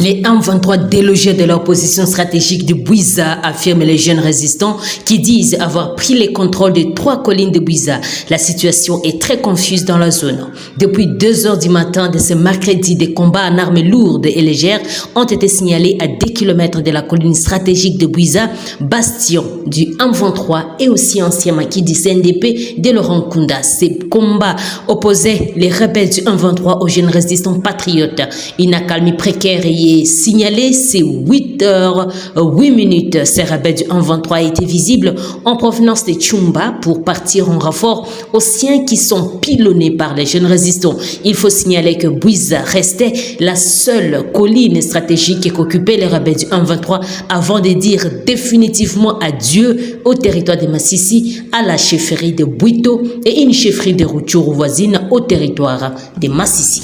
Les M23 délogés de leur position stratégique de Bouiza, affirment les jeunes résistants qui disent avoir pris les contrôles des 3 collines de Bouiza. La situation est très confuse dans la zone. Depuis 2 heures du matin de ce mercredi, des combats en armes lourdes et légères ont été signalés à 10 km de la colline stratégique de Bouiza, bastion du M23 et aussi ancien maquis du CNDP de Laurent Kunda. Ces combats opposaient les rebelles du M23 aux jeunes résistants patriotes. Une accalmie précaire est signalé ces 8h08. Ces rebelles du M23 étaient visibles en provenance de Tchumba pour partir en renfort aux siens qui sont pilonnés par les jeunes résistants. Il faut signaler que Bouiza restait la seule colline stratégique qu'occupaient les rebelles du M23 avant de dire définitivement adieu au territoire de Massissi, à la chefferie de Bouito et une chefferie de Rutshuru voisine au territoire de Massissi.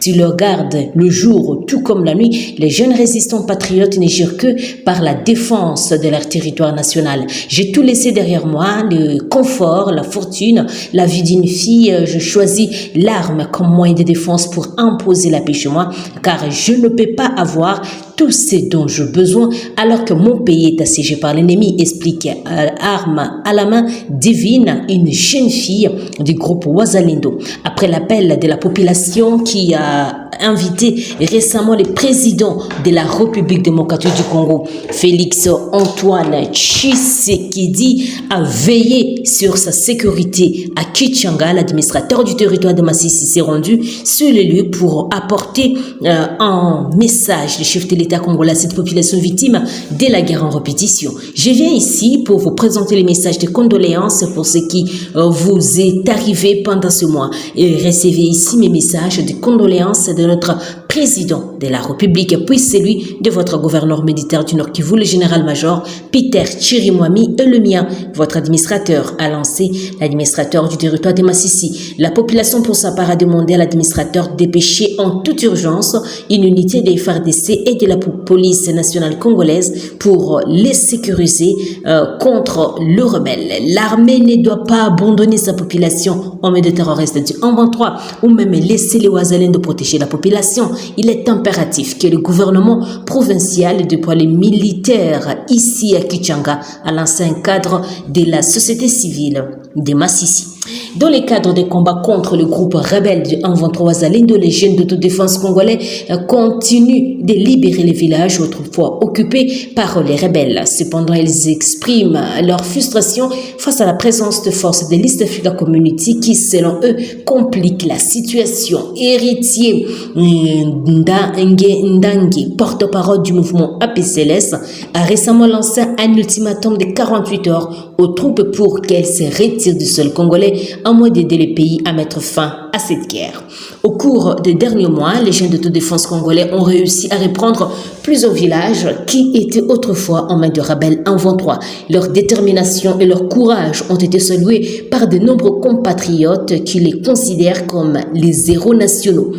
Si leur garde le jour, tout comme la nuit, les jeunes résistants patriotes ne gèrent que par la défense de leur territoire national. J'ai tout laissé derrière moi, le confort, la fortune, la vie d'une fille. Je choisis l'arme comme moyen de défense pour imposer la paix chez moi, car je ne peux pas avoir tout ce dont j'ai besoin alors que mon pays est assiégé par l'ennemi, explique arme à la main divine une jeune fille du groupe Wazalendo. Après l'appel de la population qui a invité récemment le président de la République démocratique du Congo, Félix Antoine Tshisekedi, a veillé sur sa sécurité à Kichanga. L'administrateur du territoire de Massissi s'est rendu sur les lieux pour apporter un message du chef de l'État congolais à cette population victime de la guerre en répétition. Je viens ici pour vous présenter les messages de condoléances pour ce qui vous est arrivé pendant ce mois. Et recevez ici mes messages de condoléances de notre président de la République, puis celui de votre gouverneur militaire du Nord Kivu, le général-major Peter Chirimwami, et le mien, votre administrateur, a lancé l'administrateur du territoire de Massissi. La population, pour sa part, a demandé à l'administrateur de dépêcher en toute urgence une unité des FARDC et de la police nationale congolaise pour les sécuriser contre le rebelle. L'armée ne doit pas abandonner sa population en main de terroristes du M23 ou même laisser les Wazalendo protéger la population. Il est impératif que le gouvernement provincial déploie les militaires ici à Kichanga à l'ancien cadre de la société civile de Massissi. Dans le cadre des combats contre le groupe rebelle du M23 Wazalendo, les jeunes d'autodéfense congolais continuent de libérer les villages autrefois occupés par les rebelles. Cependant, ils expriment leur frustration face à la présence de forces de l'East Africa Community qui, selon eux, complique la situation. Héritier Ndangi, porte-parole du mouvement APCLS, a récemment lancé un ultimatum de 48 heures aux troupes pour qu'elles se retirent du sol congolais à moins d'aider le pays à mettre fin à cette guerre. Au cours des derniers mois, les jeunes d'autodéfense congolais ont réussi à reprendre plusieurs villages qui étaient autrefois en main de rebelles M23. Leur détermination et leur courage ont été salués par de nombreux compatriotes qui les considèrent comme les héros nationaux.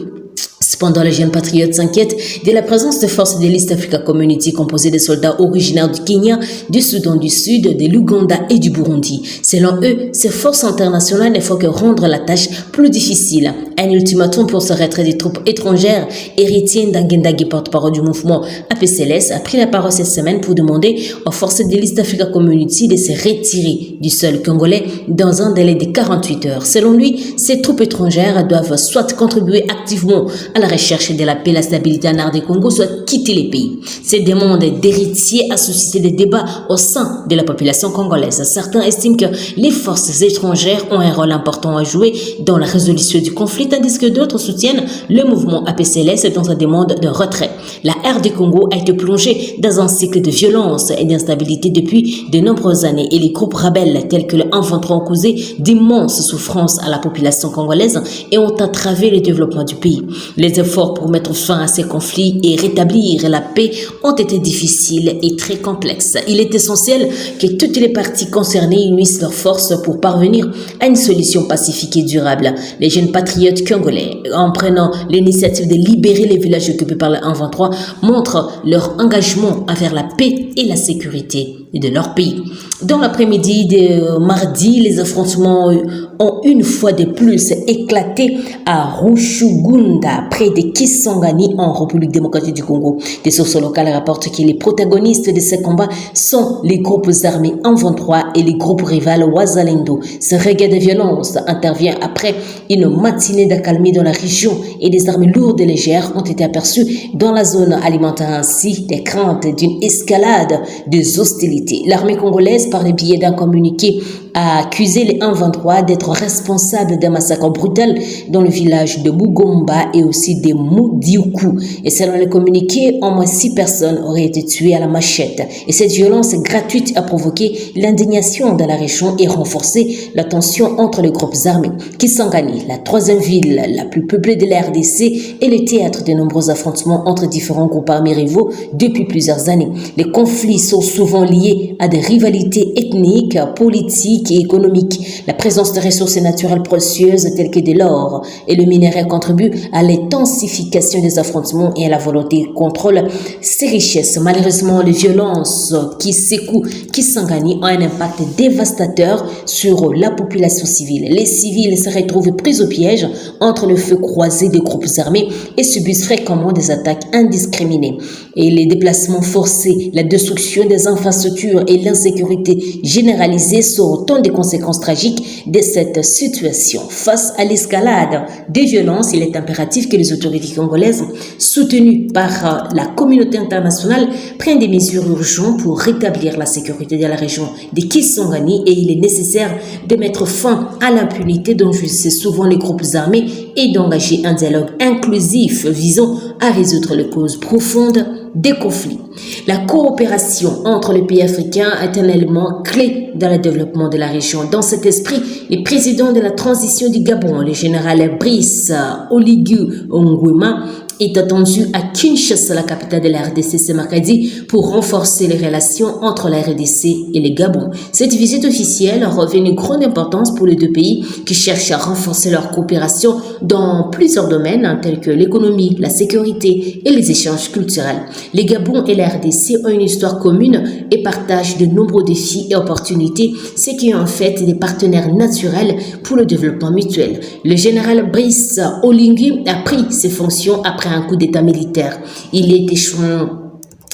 Cependant, les jeunes patriotes s'inquiètent de la présence de forces de l'East Africa Community composées de soldats originaires du Kenya, du Soudan du Sud, de l'Ouganda et du Burundi. Selon eux, ces forces internationales ne font que rendre la tâche plus difficile. Un ultimatum pour ce retrait des troupes étrangères, héritier Ndangendagi, porte-parole du mouvement APCLS, a pris la parole cette semaine pour demander aux forces de l'East Africa Community de se retirer du sol congolais dans un délai de 48 heures. Selon lui, ces troupes étrangères doivent soit contribuer activement à la recherche de la paix et la stabilité en Nord du Congo, soit quitter les pays. Cette demande d'héritier a suscité des débats au sein de la population congolaise. Certains estiment que les forces étrangères ont un rôle important à jouer dans la résolution du conflit, tandis que d'autres soutiennent le mouvement APCLS dans sa demande de retrait. La RD du Congo a été plongée dans un cycle de violence et d'instabilité depuis de nombreuses années et les groupes rebelles tels que le M23 ont causé d'immenses souffrances à la population congolaise et ont entravé le développement du pays. Les efforts pour mettre fin à ces conflits et rétablir la paix ont été difficiles et très complexes. Il est essentiel que toutes les parties concernées unissent leurs forces pour parvenir à une solution pacifique et durable. Les jeunes patriotes congolais, en prenant l'initiative de libérer les villages occupés par le M23, montrent leur engagement envers la paix et la sécurité de leur pays. Dans l'après-midi de mardi, les affrontements ont une fois de plus éclaté à Rushugunda, près de Kisangani en République démocratique du Congo. Des sources locales rapportent que les protagonistes de ces combats sont les groupes armés M23 et les groupes rivales Wazalendo. Ce regain de violence intervient après une matinée d'accalmie dans la région et des armes lourdes et légères ont été aperçues dans la zone, alimentant ainsi des craintes d'une escalade des hostilités. L'armée congolaise, par le biais d'un communiqué, a accusé les M23 d'être responsables d'un massacre brutal dans le village de Mugomba et aussi de Moudioukou. Et selon le communiqué, au moins 6 personnes auraient été tuées à la machette. Et cette violence gratuite a provoqué l'indignation dans la région et renforcé la tension entre les groupes armés. Kisangani, la 3e ville la plus peuplée de la RDC, est le théâtre de nombreux affrontements entre différents groupes armés rivaux depuis plusieurs années. Les conflits sont souvent liés à des rivalités ethniques, politiques et économiques. La présence de ressources naturelles précieuses telles que de l'or et le minerai contribue à l'intensification des affrontements et à la volonté de contrôle ces richesses. Malheureusement, les violences qui secouent Kisangani ont un impact dévastateur sur la population civile. Les civils se retrouvent pris au piège entre le feu croisé des groupes armés et subissent fréquemment des attaques indiscriminées. Et les déplacements forcés, la destruction des infrastructures et l'insécurité généralisée sont autant des conséquences tragiques de cette situation. Face à l'escalade des violences, il est impératif que les autorités congolaises, soutenues par la communauté internationale, prennent des mesures urgentes pour rétablir la sécurité de la région de Kisangani et il est nécessaire de mettre fin à l'impunité dont jouissent souvent les groupes armés et d'engager un dialogue inclusif visant à résoudre les causes profondes des conflits. La coopération entre les pays africains est un élément clé dans le développement de la région. Dans cet esprit, le président de la transition du Gabon, le général Brice Oligui Nguema, est attendu à Kinshasa, la capitale de la RDC, ce mercredi pour renforcer les relations entre la RDC et le Gabon. Cette visite officielle revêt une grande importance pour les deux pays qui cherchent à renforcer leur coopération dans plusieurs domaines tels que l'économie, la sécurité et les échanges culturels. Le Gabon et la RDC ont une histoire commune et partagent de nombreux défis et opportunités, ce qui est en fait des partenaires naturels pour le développement mutuel. Le général Brice Oligui a pris ses fonctions après un coup d'état militaire. Il est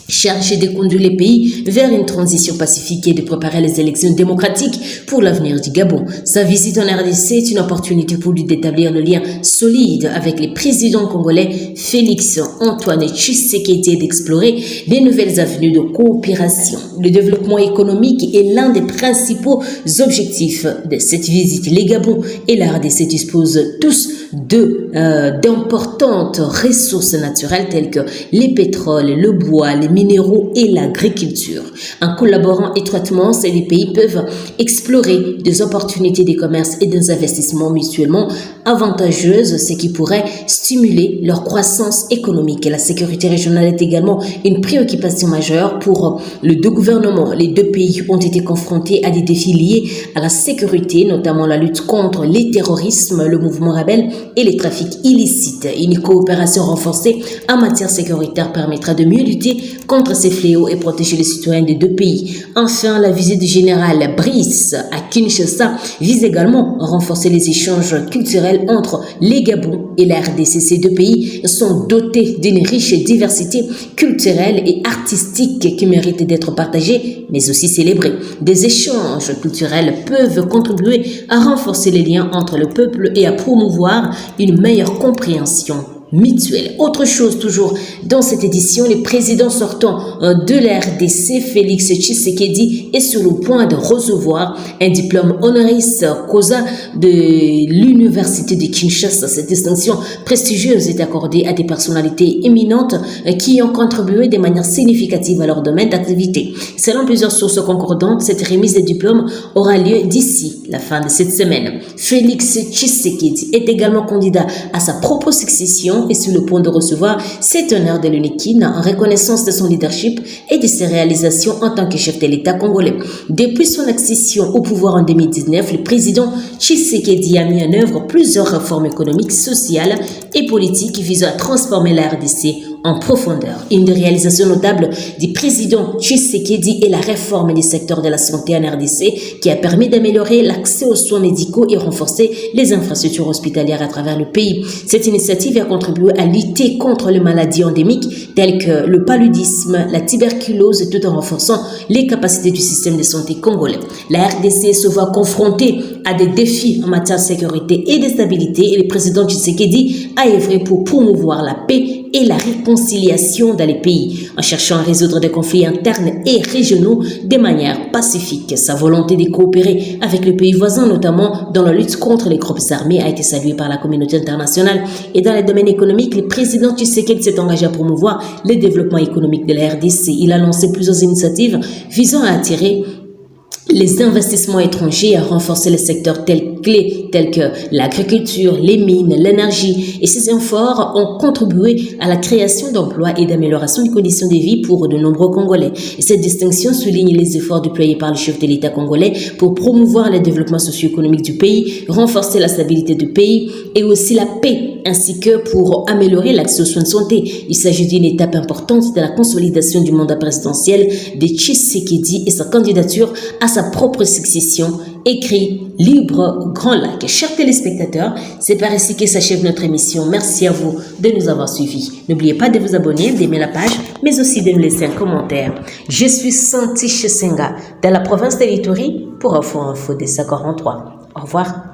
chargé de conduire les pays vers une transition pacifique et de préparer les élections démocratiques pour l'avenir du Gabon. Sa visite en RDC est une opportunité pour lui d'établir le lien solide avec les présidents congolais Félix Antoine Tshisekedi et d'explorer les nouvelles avenues de coopération. Le développement économique est l'un des principaux objectifs de cette visite. Les Gabon et la RDC disposent tous d'importantes ressources naturelles telles que les pétroles, le bois, les minéraux et l'agriculture. En collaborant étroitement, ces pays peuvent explorer des opportunités de commerce et des investissements mutuellement avantageuses, ce qui pourrait stimuler leur croissance économique. Et la sécurité régionale est également une préoccupation majeure pour les deux gouvernements. Les deux pays ont été confrontés à des défis liés à la sécurité, notamment la lutte contre les terrorismes, le mouvement rebelle et les trafics illicites. Une coopération renforcée en matière sécuritaire permettra de mieux lutter contre ces fléaux et protéger les citoyens des deux pays. Enfin, la visite du général Brice à Kinshasa vise également à renforcer les échanges culturels entre les Gabon et la RDC. Ces deux pays sont dotés d'une riche diversité culturelle et artistique qui mérite d'être partagée, mais aussi célébrée. Des échanges culturels peuvent contribuer à renforcer les liens entre le peuple et à promouvoir une meilleure compréhension mutuelle. Autre chose toujours dans cette édition, le président sortant de la RDC, Félix Tshisekedi, est sur le point de recevoir un diplôme honoris causa de l'université de Kinshasa. Cette distinction prestigieuse est accordée à des personnalités éminentes qui ont contribué de manière significative à leur domaine d'activité. Selon plusieurs sources concordantes, cette remise de diplôme aura lieu d'ici la fin de cette semaine. Félix Tshisekedi est également candidat à sa propre succession est sur le point de recevoir cet honneur de l'UNIKIN en reconnaissance de son leadership et de ses réalisations en tant que chef de l'État congolais. Depuis son accession au pouvoir en 2019, le président Tshisekedi a mis en œuvre plusieurs réformes économiques, sociales et politiques visant à transformer la RDC en profondeur. Une des réalisations notables du président Tshisekedi est la réforme du secteur de la santé en RDC qui a permis d'améliorer l'accès aux soins médicaux et renforcer les infrastructures hospitalières à travers le pays. Cette initiative a contribué à lutter contre les maladies endémiques telles que le paludisme, la tuberculose, tout en renforçant les capacités du système de santé congolais. La RDC se voit confrontée à des défis en matière de sécurité et de stabilité et le président Tshisekedi a œuvré pour promouvoir la paix et la réconciliation dans les pays, en cherchant à résoudre des conflits internes et régionaux de manière pacifique. Sa volonté de coopérer avec les pays voisins, notamment dans la lutte contre les groupes armés, a été saluée par la communauté internationale. Et dans les domaines économiques, le président Tshisekedi s'est engagé à promouvoir le développement économique de la RDC. Il a lancé plusieurs initiatives visant à attirer les investissements étrangers et à renforcer les secteurs clés tels que l'agriculture, les mines, l'énergie. Et ces efforts ont contribué à la création d'emplois et d'amélioration des conditions de vie pour de nombreux Congolais. Et cette distinction souligne les efforts déployés par le chef de l'État congolais pour promouvoir le développement socio-économique du pays, renforcer la stabilité du pays et aussi la paix, ainsi que pour améliorer l'accès aux soins de santé. Il s'agit d'une étape importante de la consolidation du mandat présidentiel de Tshisekedi et sa candidature à sa propre succession, écrit Libre Grand Lac. Chers téléspectateurs, c'est par ici que s'achève notre émission. Merci à vous de nous avoir suivis. N'oubliez pas de vous abonner, d'aimer la page, mais aussi de nous laisser un commentaire. Je suis Santi Chesenga, de la province de l'Ituri, pour Info des 43. Au revoir.